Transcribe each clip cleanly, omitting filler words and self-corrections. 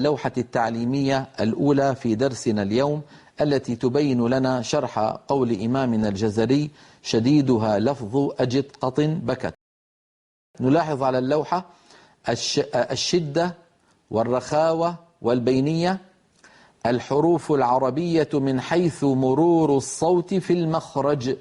اللوحة التعليمية الأولى في درسنا اليوم، التي تبين لنا شرح قول إمامنا الجزري: شديدها لفظ أجد قط بكت. نلاحظ على اللوحة الشدة والرخاوة والبينية، الحروف العربية من حيث مرور الصوت في المخرج.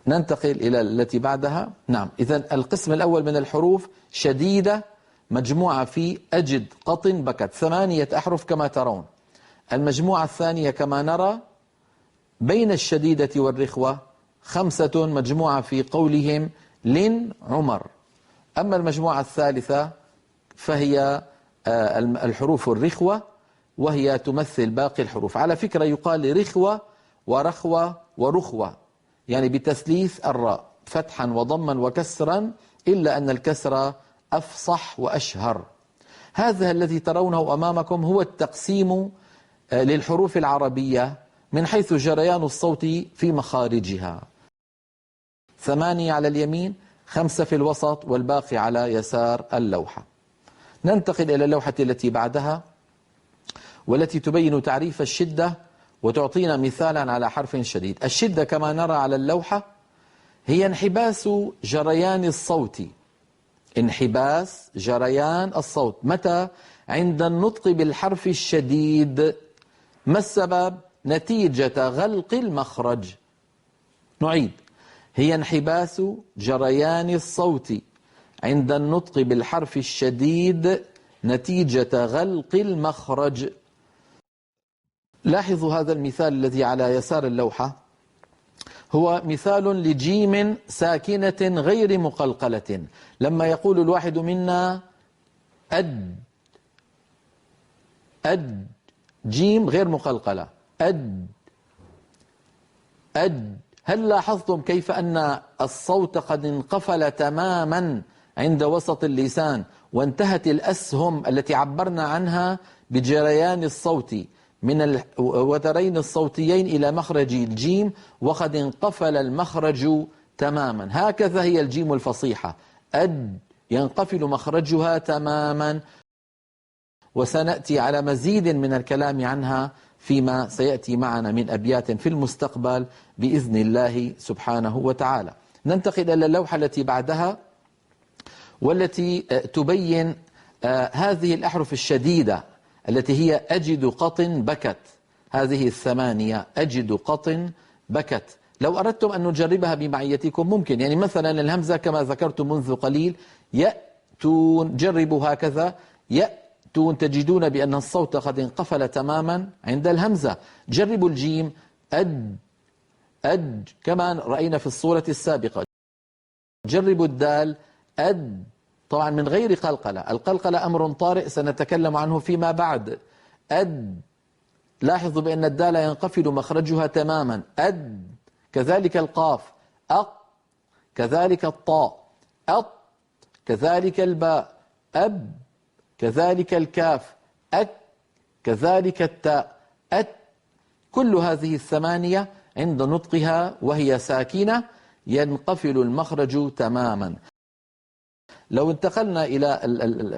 ننتقل إلى التي بعدها. نعم، إذن القسم الأول من الحروف شديدة مجموعة في أجد قط بكت، 8 أحرف كما ترون. المجموعة الثانية كما نرى بين الشديدة والرخوة 5 مجموعة في قولهم لن عمر. أما المجموعة الثالثة فهي الحروف الرخوة، وهي تمثل باقي الحروف. على فكرة يقال رخوة ورخوة ورخوة، يعني بتثليث الراء فتحا وضما وكسرا، إلا أن الكسر أفصح وأشهر. هذا الذي ترونه أمامكم هو التقسيم للحروف العربية من حيث جريان الصوت في مخارجها: 8 على اليمين، 5 في الوسط، والباقي على يسار اللوحة. ننتقل إلى اللوحة التي بعدها، والتي تبين تعريف الشدة وتعطينا مثالا على حرف شديد. الشدة كما نرى على اللوحة هي انحباس جريان الصوت، انحباس جريان الصوت. متى؟ عند النطق بالحرف الشديد. ما السبب؟ نتيجة غلق المخرج. نعيد: هي انحباس جريان الصوت عند النطق بالحرف الشديد نتيجة غلق المخرج. لاحظوا هذا المثال الذي على يسار اللوحة، هو مثال لجيم ساكنة غير مقلقلة. لما يقول الواحد منا أد، أد، جيم غير مقلقلة، أد، أد. هل لاحظتم كيف أن الصوت قد انقفل تماما عند وسط اللسان، وانتهت الأسهم التي عبرنا عنها بجريان الصوت من الوترين الصوتيين إلى مخرج الجيم، وقد انقفل المخرج تماما. هكذا هي الجيم الفصيحة، أد، ينقفل مخرجها تماما، وسنأتي على مزيد من الكلام عنها فيما سيأتي معنا من أبيات في المستقبل بإذن الله سبحانه وتعالى. ننتقل إلى اللوحة التي بعدها، والتي تبين هذه الأحرف الشديدة التي هي أجد قط بكت. هذه 8 أجد قط بكت. لو أردتم أن نجربها بمعيتكم ممكن، يعني مثلا الهمزة كما ذكرت منذ قليل، يأتون، جربوا هكذا، يأتون، تجدون بأن الصوت قد انقفل تماما عند الهمزة. جربوا الجيم، أد، أد، كما رأينا في الصورة السابقة. جربوا الدال، أد، طبعا من غير قلقلة. القلقلة أمر طارئ سنتكلم عنه فيما بعد. أد، لاحظوا بأن الدال ينقفل مخرجها تماما، أد. كذلك القاف، أق، كذلك الطاء، أط، كذلك الباء، أب، كذلك الكاف، أك، كذلك التاء، أت. كل هذه 8 عند نطقها وهي ساكنة ينقفل المخرج تماما. لو انتقلنا إلى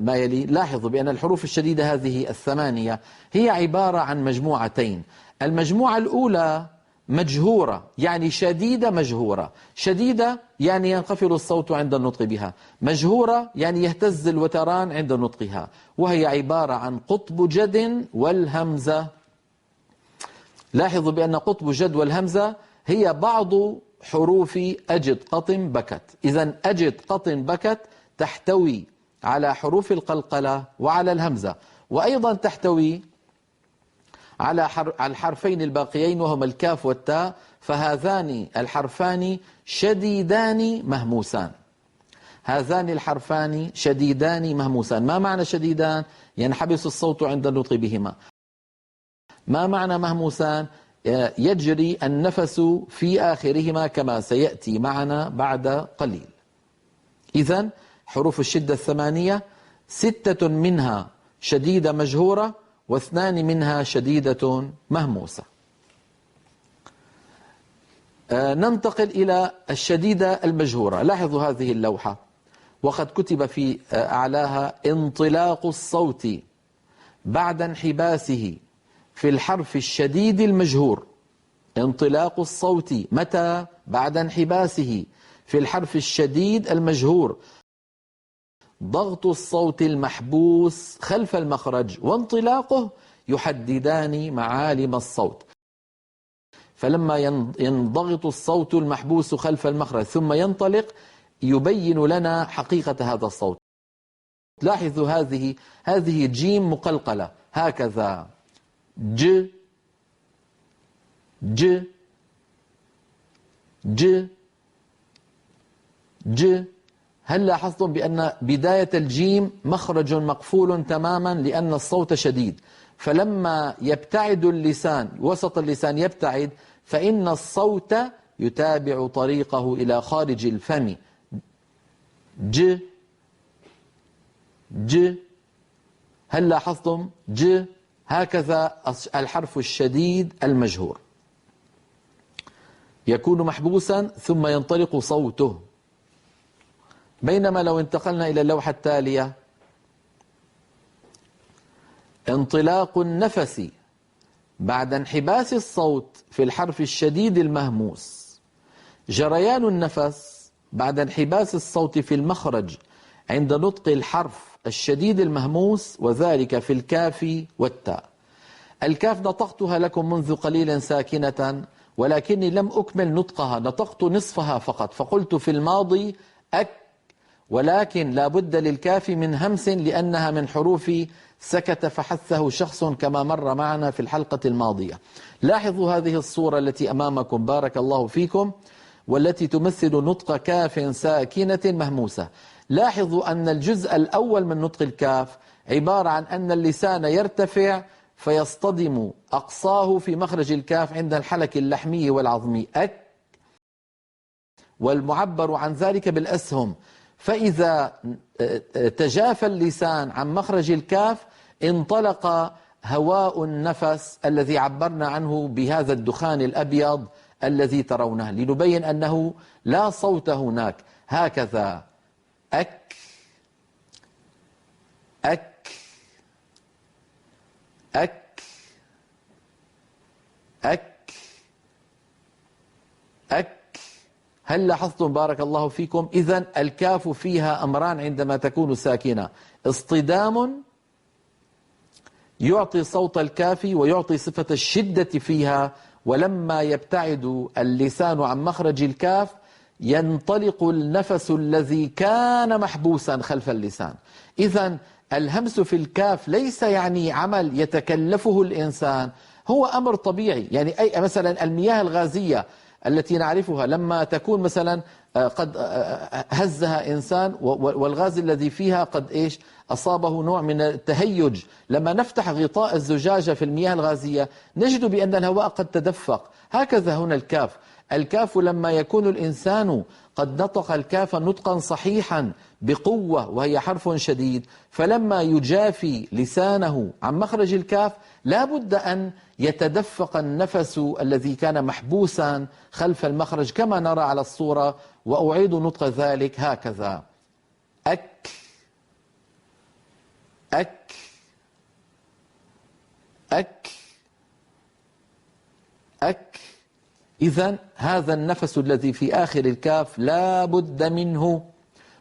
ما يلي، لاحظوا بأن الحروف الشديدة هذه 8 هي عبارة عن مجموعتين. المجموعة الأولى مجهورة، يعني شديدة مجهورة. شديدة يعني ينقفل الصوت عند النطق بها، مجهورة يعني يهتز الوتران عند نطقها، وهي عبارة عن قطب جد والهمزة. لاحظوا بأن قطب جد والهمزة هي بعض حروف أجد قط بكت. إذن أجد قط بكت تحتوي على حروف القلقلة وعلى الهمزة، وأيضا تحتوي على الحرفين الباقيين وهما الكاف والتاء، فهذان الحرفان شديدان مهموسان. هذان الحرفان شديدان مهموسان. ما معنى شديدان؟ ينحبس الصوت عند النطق بهما. ما معنى مهموسان؟ يجري النفس في آخرهما كما سيأتي معنا بعد قليل. إذن حروف الشدة 8، 6 منها شديدة مجهورة، و2 منها شديدة مهموسة. ننتقل إلى الشديدة المجهورة. لاحظوا هذه اللوحة، وقد كتب في أعلاها انطلاق الصوت بعد انحباسه في الحرف الشديد المجهور. انطلاق الصوت متى؟ بعد انحباسه في الحرف الشديد المجهور، ضغط الصوت المحبوس خلف المخرج وانطلاقه يحددان معالم الصوت. فلما ينضغط الصوت المحبوس خلف المخرج ثم ينطلق يبين لنا حقيقة هذا الصوت. لاحظوا هذه جيم مقلقلة هكذا، ج ج ج ج. هل لاحظتم بأن بداية الجيم مخرج مقفول تماما لأن الصوت شديد، فلما يبتعد اللسان وسط اللسان يبتعد فإن الصوت يتابع طريقه إلى خارج الفم. ج ج. هل لاحظتم ج؟ هكذا الحرف الشديد المجهور يكون محبوسا ثم ينطلق صوته. بينما لو انتقلنا إلى اللوحة التالية، انطلاق النفس بعد انحباس الصوت في الحرف الشديد المهموس، جريان النفس بعد انحباس الصوت في المخرج عند نطق الحرف الشديد المهموس، وذلك في الكاف والتاء. الكاف نطقتها لكم منذ قليل ساكنة، ولكني لم أكمل نطقها، نطقت نصفها فقط، فقلت في الماضي أك، ولكن لا بد للكاف من همس لأنها من حروف سكت فحثه شخص كما مر معنا في الحلقة الماضية. لاحظوا هذه الصورة التي أمامكم بارك الله فيكم، والتي تمثل نطق كاف ساكنة مهموسة. لاحظوا أن الجزء الأول من نطق الكاف عبارة عن أن اللسان يرتفع فيصطدم أقصاه في مخرج الكاف عند الحلك اللحمي والعظمي أك، والمعبر عن ذلك بالأسهم. فإذا تجافى اللسان عن مخرج الكاف انطلق هواء النفس الذي عبرنا عنه بهذا الدخان الأبيض الذي ترونه، لنبين أنه لا صوت هناك. هكذا أك أك أك أك أك. هل لاحظتم بارك الله فيكم؟ إذن الكاف فيها أمران عندما تكون ساكنة: اصطدام يعطي صوت الكاف ويعطي صفة الشدة فيها، ولما يبتعد اللسان عن مخرج الكاف ينطلق النفس الذي كان محبوسا خلف اللسان. إذن الهمس في الكاف ليس يعني عمل يتكلفه الإنسان، هو أمر طبيعي. يعني أي مثلا المياه الغازية التي نعرفها لما تكون مثلا قد هزها إنسان والغاز الذي فيها قد أصابه نوع من التهيج، لما نفتح غطاء الزجاجة في المياه الغازية نجد بأن الهواء قد تدفق. هكذا هنا الكاف لما يكون الإنسان قد نطق الكاف نطقا صحيحا بقوة وهي حرف شديد، فلما يجافي لسانه عن مخرج الكاف لا بد أن يتدفق النفس الذي كان محبوسا خلف المخرج كما نرى على الصورة. وأعيد نطق ذلك هكذا أك أك أك أك. إذن هذا النفس الذي في آخر الكاف لا بد منه،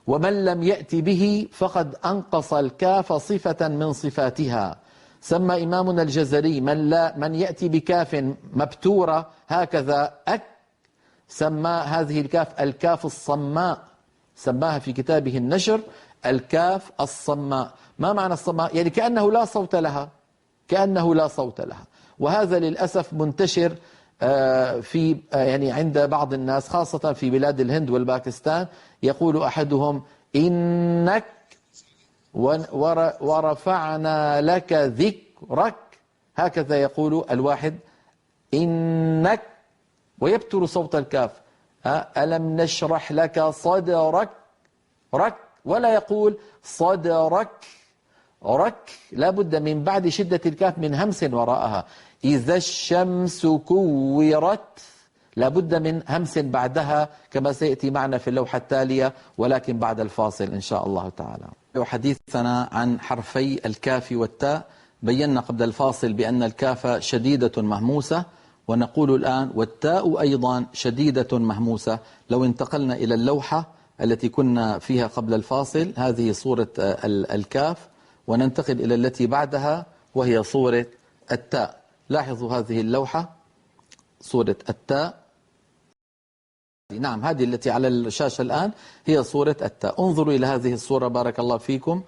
ومن لم يأتي به فقد أنقص الكاف صفة من صفاتها. سمى إمامنا الجزري من يأتي بكاف مبتورة هكذا أك، سمى هذه الكاف الكاف الصماء، سماها في كتابه النشر الكاف الصماء. ما معنى الصماء؟ يعني كأنه لا صوت لها، كأنه لا صوت لها. وهذا للأسف منتشر في يعني عند بعض الناس خاصة في بلاد الهند والباكستان. يقول أحدهم إنك ورفعنا لك ذكرك، هكذا يقول الواحد إنك، ويبتر صوت الكاف. ألم نشرح لك صدرك رك، ولا يقول صدرك رك، لا بد من بعد شدة الكاف من همس وراءها. إذا الشمس كورت، لابد من همس بعدها كما سيأتي معنا في اللوحة التالية، ولكن بعد الفاصل إن شاء الله تعالى. وحديثنا عن حرفي الكاف والتاء، بينا قبل الفاصل بأن الكاف شديدة مهموسة، ونقول الآن والتاء أيضا شديدة مهموسة. لو انتقلنا إلى اللوحة التي كنا فيها قبل الفاصل، هذه صورة الكاف، وننتقل إلى التي بعدها وهي صورة التاء. لاحظوا هذه اللوحة، صورة التاء، نعم هذه التي على الشاشة الآن هي صورة التاء. انظروا إلى هذه الصورة بارك الله فيكم،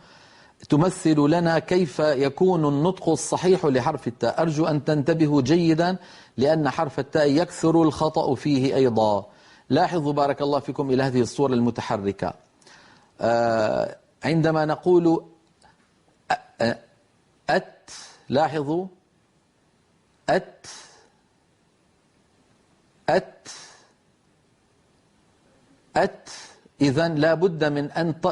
تمثل لنا كيف يكون النطق الصحيح لحرف التاء. أرجو أن تنتبهوا جيدا لأن حرف التاء يكثر الخطأ فيه أيضا. لاحظوا بارك الله فيكم إلى هذه الصورة المتحركة، عندما نقول أت، لاحظوا أت أت أت، إذن لا بد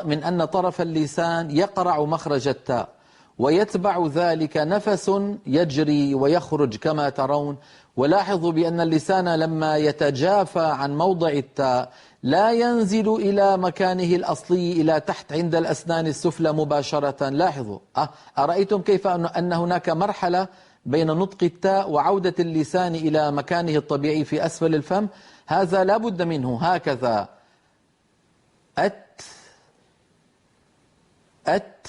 من أن طرف اللسان يقرع مخرج التاء، ويتبع ذلك نفس يجري ويخرج كما ترون. ولاحظوا بأن اللسان لما يتجافى عن موضع التاء لا ينزل إلى مكانه الأصلي إلى تحت عند الأسنان السفلى مباشرة. لاحظوا أرأيتم كيف أن هناك مرحلة بين نطق التاء وعودة اللسان إلى مكانه الطبيعي في أسفل الفم؟ هذا لا بد منه، هكذا أت أت.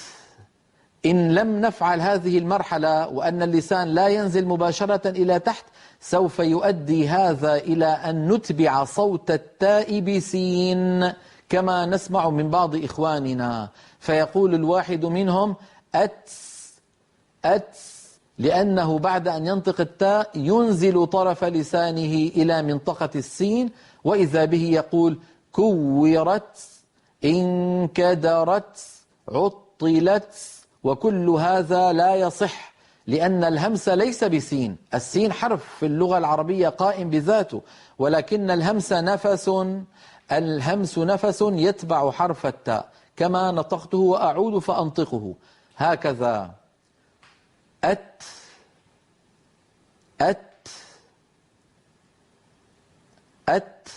إن لم نفعل هذه المرحلة وأن اللسان لا ينزل مباشرة إلى تحت، سوف يؤدي هذا إلى أن نتبع صوت التاء بسين كما نسمع من بعض إخواننا، فيقول الواحد منهم أت أت، لأنه بعد أن ينطق التاء ينزل طرف لسانه إلى منطقة السين، وإذا به يقول كورت، انكدرت، عطلت، وكل هذا لا يصح لأن الهمس ليس بسين. السين حرف في اللغة العربية قائم بذاته، ولكن الهمس نفس، الهمس نفس يتبع حرف التاء كما نطقته، وأعود فأنطقه هكذا أت أت أت.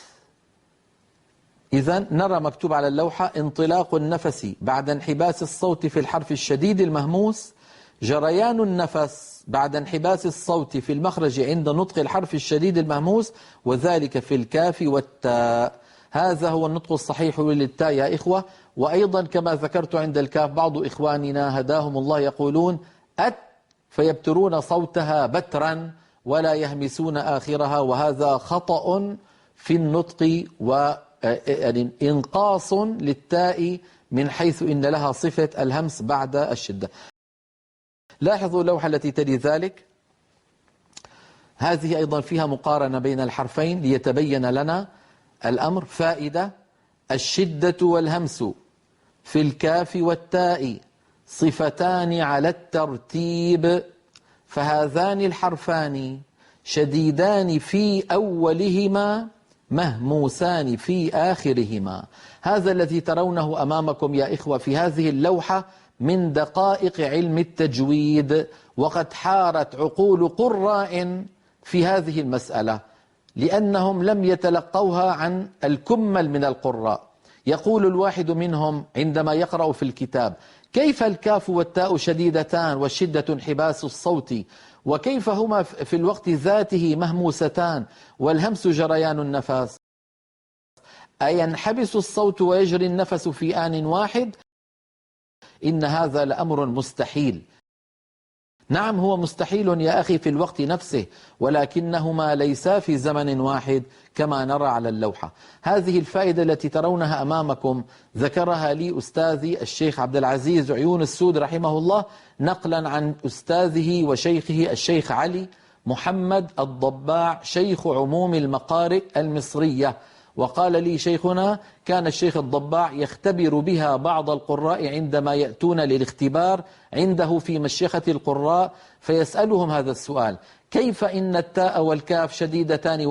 إذن نرى مكتوب على اللوحة انطلاق النفس بعد انحباس الصوت في الحرف الشديد المهموس، جريان النفس بعد انحباس الصوت في المخرج عند نطق الحرف الشديد المهموس، وذلك في الكاف والتاء. هذا هو النطق الصحيح للتاء يا إخوة. وأيضا كما ذكرت عند الكاف بعض إخواننا هداهم الله يقولون أت، فيبترون صوتها بترا ولا يهمسون آخرها، وهذا خطأ في النطق يعني إنقاص للتاء من حيث إن لها صفة الهمس بعد الشدة. لاحظوا اللوحة التي تلي ذلك، هذه أيضا فيها مقارنة بين الحرفين ليتبين لنا الأمر. فائدة: الشدة والهمس في الكاف والتاء صفتان على الترتيب، فهذان الحرفان شديدان في أولهما مهموسان في آخرهما. هذا الذي ترونه أمامكم يا إخوة في هذه اللوحة من دقائق علم التجويد، وقد حارت عقول قراء في هذه المسألة لأنهم لم يتلقوها عن الكمل من القراء. يقول الواحد منهم عندما يقرأ في الكتاب: كيف الكاف والتاء شديدتان والشدة انحباس الصوت، وكيف هما في الوقت ذاته مهموستان والهمس جريان النفس؟ أينحبس الصوت ويجري النفس في آن واحد؟ إن هذا لأمر مستحيل. نعم هو مستحيل يا أخي في الوقت نفسه، ولكنهما ليسا في زمن واحد كما نرى على اللوحة. هذه الفائدة التي ترونها أمامكم ذكرها لي أستاذي الشيخ عبد العزيز عيون السود رحمه الله، نقلا عن أستاذه وشيخه الشيخ علي محمد الضباع شيخ عموم المقارئ المصرية. وقال لي شيخنا: كان الشيخ الضباع يختبر بها بعض القراء عندما يأتون للاختبار عنده في مشيخة القراء، فيسألهم هذا السؤال: كيف إن التاء والكاف شديدتان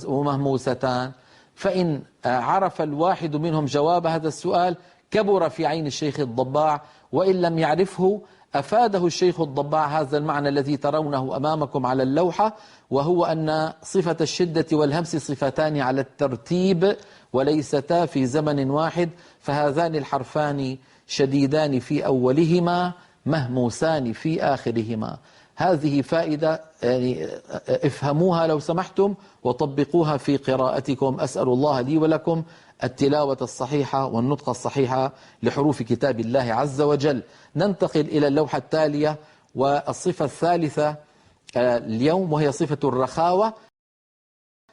ومهموستان؟ فإن عرف الواحد منهم جواب هذا السؤال كبر في عين الشيخ الضباع، وإن لم يعرفه أفاده الشيخ الضباع هذا المعنى الذي ترونه أمامكم على اللوحة، وهو أن صفة الشدة والهمس صفتان على الترتيب وليستا في زمن واحد، فهذان الحرفان شديدان في أولهما مهموسان في آخرهما. هذه فائدة يعني افهموها لو سمحتم وطبقوها في قراءتكم. أسأل الله لي ولكم التلاوة الصحيحة والنطق الصحيح لحروف كتاب الله عز وجل. ننتقل إلى اللوحة التالية والصفة الثالثة اليوم، وهي صفة الرخاوة.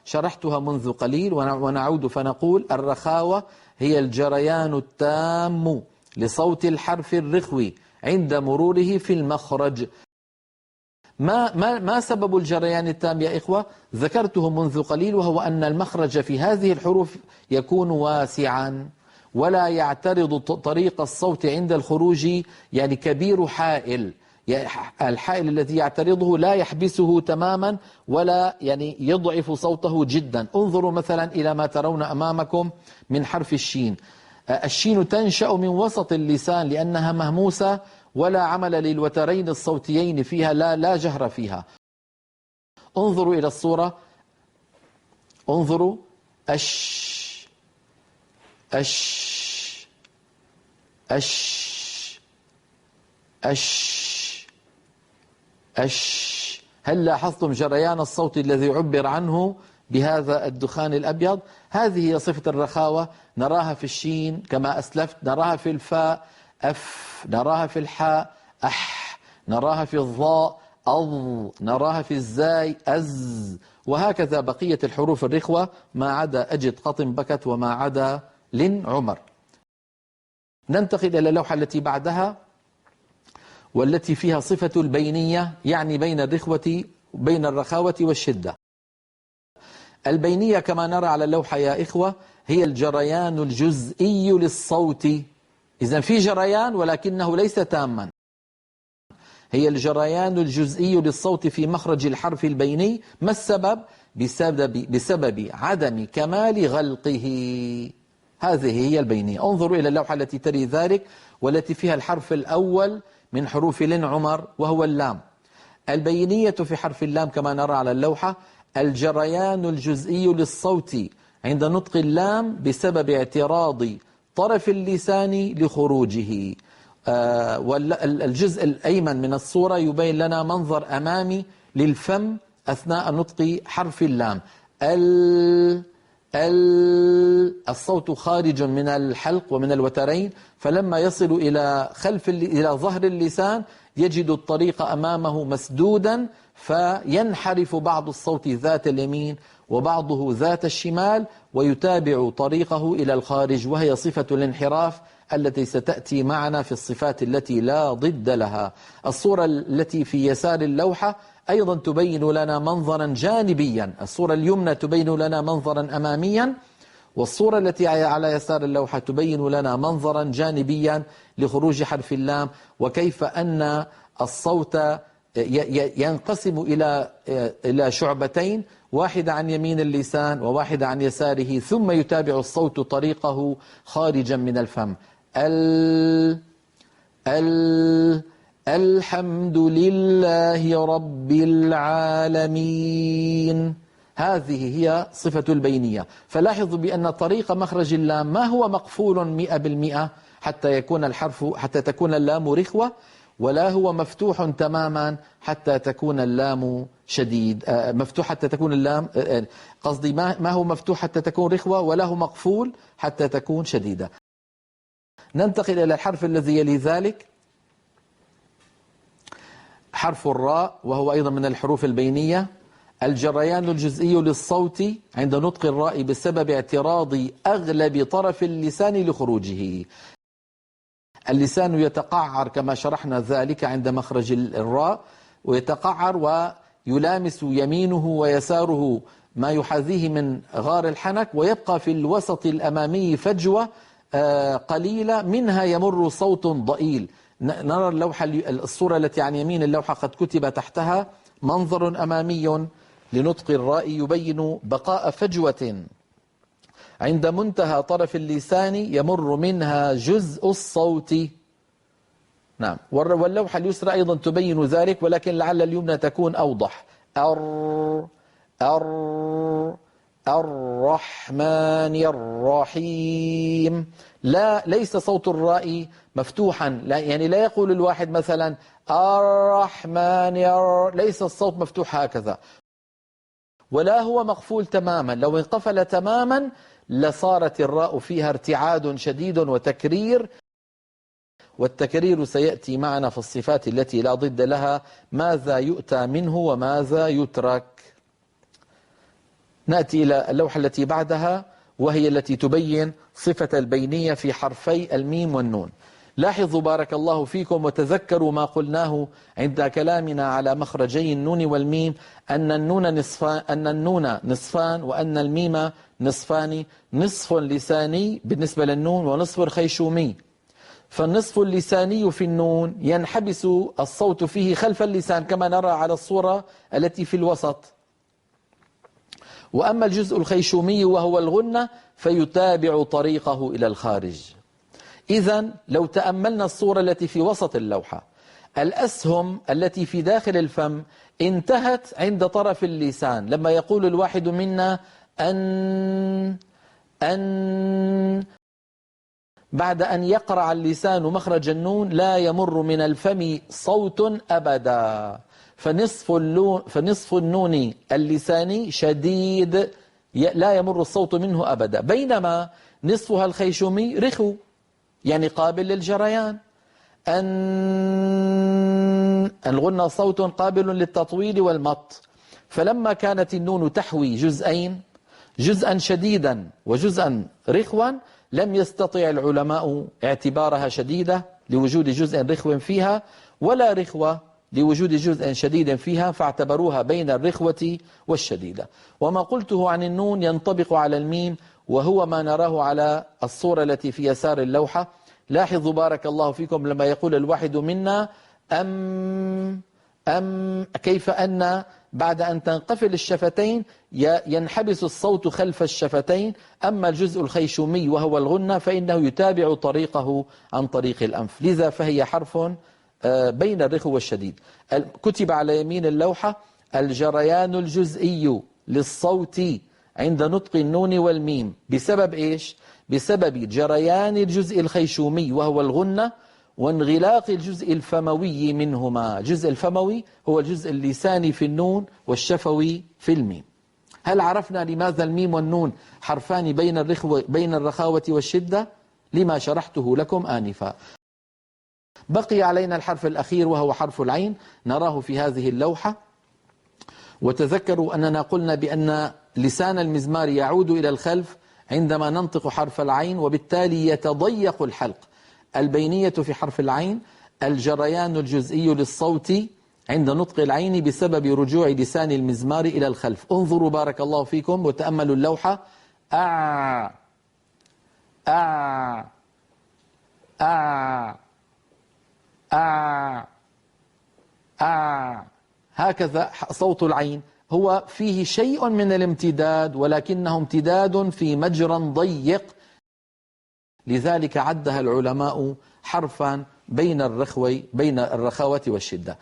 شرحتها منذ قليل ونعود فنقول: الرخاوة هي الجريان التام لصوت الحرف الرخوي عند مروره في المخرج. ما سبب الجريان التام يا إخوة؟ ذكرته منذ قليل، وهو أن المخرج في هذه الحروف يكون واسعا ولا يعترض طريق الصوت عند الخروج يعني كبير حائل. الحائل الذي يعترضه لا يحبسه تماما ولا يعني يضعف صوته جدا. انظروا مثلا إلى ما ترون أمامكم من حرف الشين. الشين تنشأ من وسط اللسان لأنها مهموسة ولا عمل للوترين الصوتيين فيها، لا جهر فيها. انظروا إلى الصورة، انظروا: أش أش أش أش أش. هل لاحظتم جريان الصوت الذي عبر عنه بهذا الدخان الأبيض؟ هذه هي صفة الرخاوة. نراها في الشين كما أسلفت، نراها في الفاء أف، نراها في الحاء أح، نراها في الضاء أض، نراها في الزاي أز، وهكذا بقية الحروف الرخوة ما عدا أجد قطن بكت وما عدا لن عمر. ننتقل إلى اللوحة التي بعدها والتي فيها صفة البينية، يعني بين الرخاوة والشدة. البينية كما نرى على اللوحة يا إخوة هي الجريان الجزئي للصوت. إذن في جريان ولكنه ليس تاما. هي الجريان الجزئي للصوت في مخرج الحرف البيني. ما السبب؟ بسبب عدم كمال غلقه. هذه هي البينية. انظروا إلى اللوحة التي تلي ذلك والتي فيها الحرف الأول من حروف لن عمر وهو اللام. البينية في حرف اللام كما نرى على اللوحة الجريان الجزئي للصوت عند نطق اللام بسبب اعتراض طرف اللسان لخروجه. والجزء الأيمن من الصورة يبين لنا منظر أمامي للفم أثناء نطق حرف اللام. الصوت خارج من الحلق ومن الوترين، فلما يصل إلى ظهر اللسان يجد الطريق أمامه مسدودا، فينحرف بعض الصوت ذات اليمين وبعضه ذات الشمال ويتابع طريقه إلى الخارج، وهي صفة الانحراف التي ستأتي معنا في الصفات التي لا ضد لها. الصورة التي في يسار اللوحة أيضا تبين لنا منظرا جانبيا. الصورة اليمنى تبين لنا منظرا أماميا، والصورة التي على يسار اللوحة تبين لنا منظرا جانبيا لخروج حرف اللام، وكيف أن الصوت ينقسم إلى شعبتين، واحدة عن يمين اللسان وواحدة عن يساره، ثم يتابع الصوت طريقه خارجا من الفم. الحمد لله رب العالمين. هذه هي صفة البينية. فلاحظوا بأن طريق مخرج اللام ما هو مقفول 100% حتى تكون اللام رخوة، ولا هو مفتوح تماما حتى تكون اللام شديد مفتوح حتى تكون اللام قصدي ما هو مفتوح حتى تكون رخوة، ولا هو مقفول حتى تكون شديدة. ننتقل إلى الحرف الذي يلي ذلك، حرف الراء، وهو أيضا من الحروف البينية. الجريان الجزئي للصوت عند نطق الراء بسبب اعتراض أغلب طرف اللسان لخروجه. اللسان يتقعر كما شرحنا ذلك عند مخرج الراء، ويتقعر ويلامس يمينه ويساره ما يحاذيه من غار الحنك، ويبقى في الوسط الأمامي فجوة قليلة منها يمر صوت ضئيل. نرى الصورة التي عن يمين اللوحة قد كتب تحتها منظر أمامي لنطق الراء يبين بقاء فجوة عند منتهى طرف اللسان يمر منها جزء الصوت. نعم. واللوحة اليسرى أيضا تبين ذلك، ولكن لعل اليمنى تكون أوضح. الرحمن الرحيم. ليس صوت الراء مفتوحا، يعني لا يقول الواحد مثلا الرحمن ليس الصوت مفتوح هكذا، ولا هو مقفول تماما. لو انقفل تماما لصارت الراء فيها ارتعاد شديد وتكرير، والتكرير سيأتي معنا في الصفات التي لا ضد لها، ماذا يؤتى منه وماذا يترك. نأتي إلى اللوحة التي بعدها، وهي التي تبين صفة البينية في حرفي الميم والنون. لاحظوا بارك الله فيكم وتذكروا ما قلناه عند كلامنا على مخرجي النون والميم، أن النون نصفان وأن الميم نصفان، نصف لساني بالنسبة للنون ونصف خيشومي. فالنصف اللساني في النون ينحبس الصوت فيه خلف اللسان كما نرى على الصورة التي في الوسط، وأما الجزء الخيشومي وهو الغنة فيتابع طريقه إلى الخارج. إذن لو تأملنا الصورة التي في وسط اللوحة، الأسهم التي في داخل الفم انتهت عند طرف اللسان، لما يقول الواحد منا أن بعد أن يقرع اللسان مخرج النون لا يمر من الفم صوت أبدا. فنصف النون اللساني شديد لا يمر الصوت منه أبدا، بينما نصفها الخيشومي رخو يعني قابل للجريان. الغنة صوت قابل للتطويل والمط. فلما كانت النون تحوي جزئين، جزءا شديدا وجزءا رخوا، لم يستطع العلماء اعتبارها شديدة لوجود جزء رخو فيها، ولا رخوة لوجود جزء شديد فيها، فاعتبروها بين الرخوة والشديدة. وما قلته عن النون ينطبق على الميم، وهو ما نراه على الصورة التي في يسار اللوحة. لاحظوا بارك الله فيكم لما يقول الواحد منا كيف أن بعد أن تنقفل الشفتين ينحبس الصوت خلف الشفتين. أما الجزء الخيشومي وهو الغنة فإنه يتابع طريقه عن طريق الأنف، لذا فهي حرف بين الرخو والشديد. كتب على يمين اللوحة الجريان الجزئي للصوت عند نطق النون والميم. بسبب إيش؟ بسبب جريان الجزء الخيشومي وهو الغنة وانغلاق الجزء الفموي منهما. الجزء الفموي هو الجزء اللساني في النون والشفوي في الميم. هل عرفنا لماذا الميم والنون حرفان بين الرخاوة والشدة؟ لما شرحته لكم آنفا. بقي علينا الحرف الأخير وهو حرف العين، نراه في هذه اللوحة. وتذكروا أننا قلنا بأن لسان المزمار يعود إلى الخلف عندما ننطق حرف العين، وبالتالي يتضيق الحلق. البينية في حرف العين الجريان الجزئي للصوت عند نطق العين بسبب رجوع لسان المزمار إلى الخلف. انظروا بارك الله فيكم وتأملوا اللوحة. آ آ آ آ آ، هكذا صوت العين. هو فيه شيء من الامتداد، ولكنه امتداد في مجرى ضيق، لذلك عدها العلماء حرفا بين الرخوة والشدة.